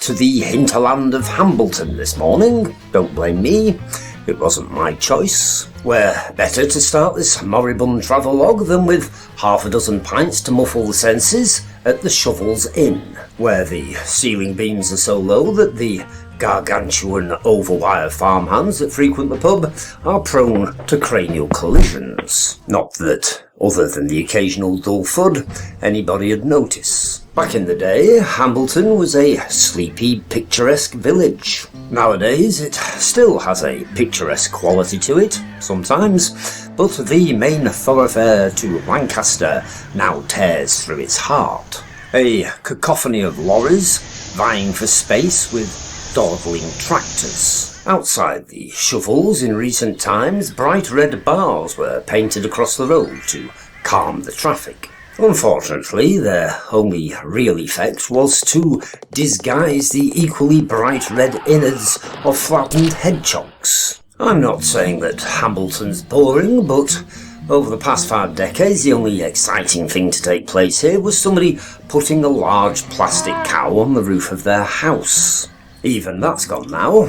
to the hinterland of Hambleton this morning. Don't blame me, it wasn't my choice. Where better to start this moribund travelogue than with half a dozen pints to muffle the senses at the Shovels Inn, where the ceiling beams are so low that the gargantuan overwire farmhands that frequent the pub are prone to cranial collisions. Not that, other than the occasional dull thud, anybody'd notice. Back in the day, Hambleton was a sleepy, picturesque village. Nowadays, it still has a picturesque quality to it, sometimes, but the main thoroughfare to Lancaster now tears through its heart. A cacophony of lorries vying for space with dawdling tractors. Outside the Shovels in recent times, bright red bars were painted across the road to calm the traffic. Unfortunately, their only real effect was to disguise the equally bright red innards of flattened hedgehogs. I'm not saying that Hambleton's boring, but over the past 5 decades, the only exciting thing to take place here was somebody putting a large plastic cow on the roof of their house. Even that's gone now.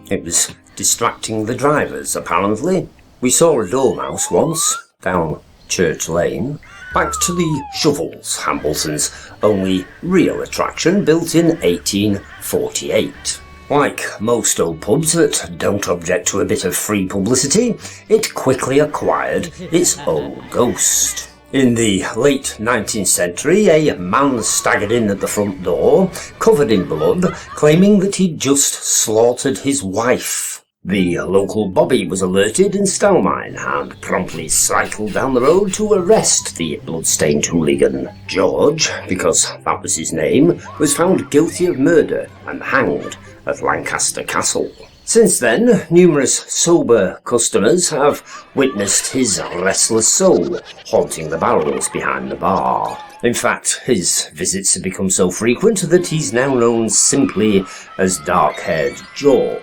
It was distracting the drivers, apparently. We saw a dormouse once, down Church Lane. Back to the Shovels, Hambleton's only real attraction, built in 1848. Like most old pubs that don't object to a bit of free publicity, it quickly acquired its own ghost. In the late 19th century, a man staggered in at the front door, covered in blood, claiming that he'd just slaughtered his wife. The local bobby was alerted in Stalmine and promptly cycled down the road to arrest the blood-stained hooligan. George, because that was his name, was found guilty of murder and hanged at Lancaster Castle. Since then, numerous sober customers have witnessed his restless soul haunting the barrels behind the bar. In fact, his visits have become so frequent that he's now known simply as Dark-Haired George.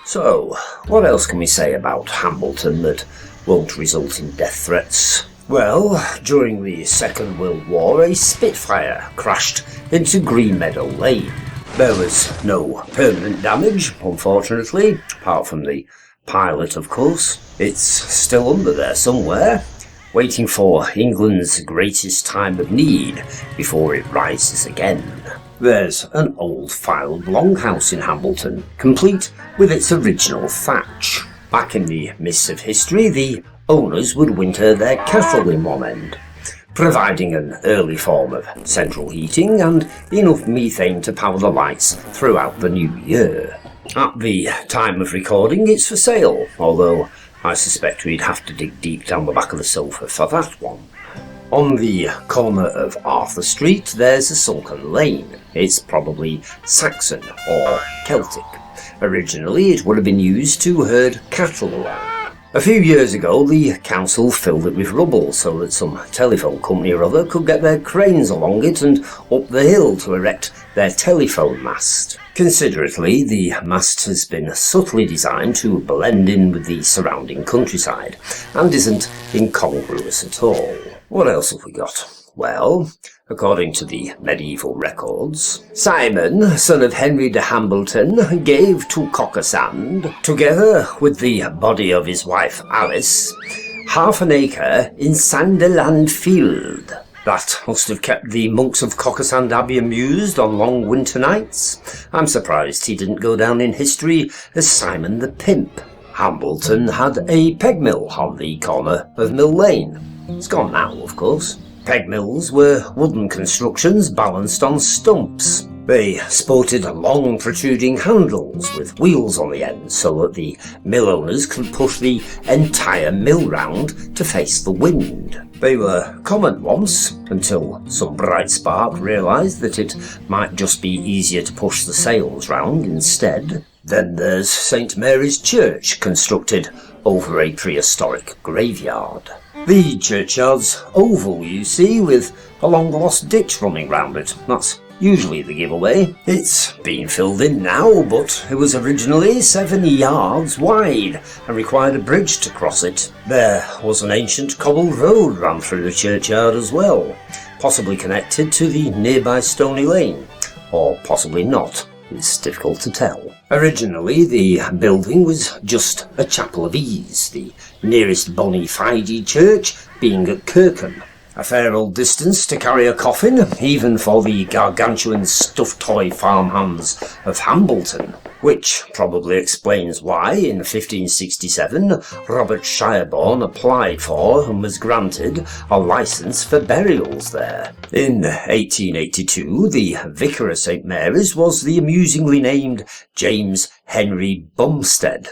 So, what else can we say about Hambleton that won't result in death threats? Well, during the Second World War, a Spitfire crashed into Green Meadow Lane. There was no permanent damage, unfortunately, apart from the pilot, of course. It's still under there somewhere, waiting for England's greatest time of need before it rises again. There's an old filed longhouse in Hambleton, complete with its original thatch. Back in the mists of history, the owners would winter their cattle in one end, providing an early form of central heating and enough methane to power the lights throughout the new year. At the time of recording, it's for sale, although I suspect we'd have to dig deep down the back of the sofa for that one. On the corner of Arthur Street, there's a sunken lane. It's probably Saxon or Celtic. Originally, it would have been used to herd cattle along. A few years ago, the council filled it with rubble so that some telephone company or other could get their cranes along it and up the hill to erect their telephone mast. Considerately, the mast has been subtly designed to blend in with the surrounding countryside and isn't incongruous at all. What else have we got? Well, according to the medieval records, Simon, son of Henry de Hambleton, gave to Cockasand, together with the body of his wife Alice, half an acre in Sanderland Field. That must have kept the monks of Cockasand Abbey amused on long winter nights. I'm surprised he didn't go down in history as Simon the Pimp. Hambleton had a peg mill on the corner of Mill Lane. It's gone now, of course. Peg mills were wooden constructions balanced on stumps. They sported long protruding handles with wheels on the ends so that the mill owners could push the entire mill round to face the wind. They were common once, until some bright spark realised that it might just be easier to push the sails round instead. Then there's St Mary's Church, constructed over a prehistoric graveyard. The churchyard's oval, you see, with a long-lost ditch running round it. That's usually the giveaway. It's been filled in now, but it was originally 70 yards wide and required a bridge to cross it. There was an ancient cobbled road ran through the churchyard as well, possibly connected to the nearby Stony Lane, or possibly not. It's difficult to tell. Originally, the building was just a chapel of ease, the nearest Bonnie Fide church being at Kirkham. A fair old distance to carry a coffin, even for the gargantuan stuffed toy farmhands of Hambleton, which probably explains why, in 1567, Robert Shireborn applied for and was granted a licence for burials there. In 1882, the vicar of St Mary's was the amusingly named James Henry Bumstead.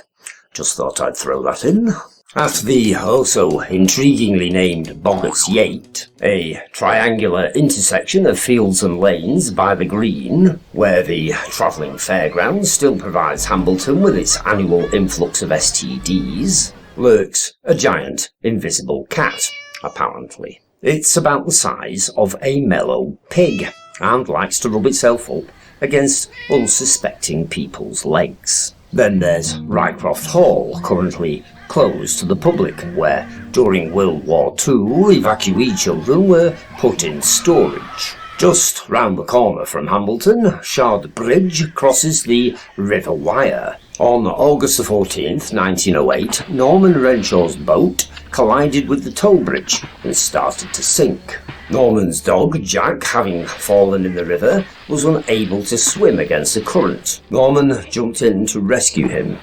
Just thought I'd throw that in. At the also intriguingly named Boggart's Yate, a triangular intersection of fields and lanes by the Green, where the travelling fairground still provides Hambleton with its annual influx of STDs, lurks a giant invisible cat, apparently. It's about the size of a mellow pig, and likes to rub itself up against unsuspecting people's legs. Then there's Rycroft Hall, currently closed to the public, where during World War II evacuee children were put in storage. Just round the corner from Hambleton, Shard Bridge crosses the River Wyre. On August the 14th, 1908, Norman Renshaw's boat collided with the toll bridge and started to sink. Norman's dog, Jack, having fallen in the river, was unable to swim against the current. Norman jumped in to rescue him.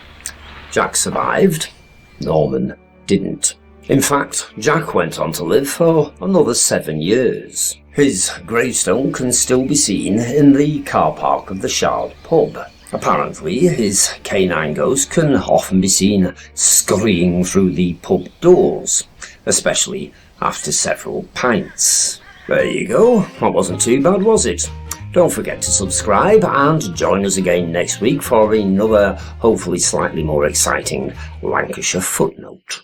Jack survived. Norman didn't. In fact, Jack went on to live for another 7 years. His gravestone can still be seen in the car park of the Shard pub. Apparently, his canine ghost can often be seen scurrying through the pub doors, especially after several pints. There you go, that wasn't too bad, was it? Don't forget to subscribe and join us again next week for another, hopefully slightly more exciting Lancashire Footnote.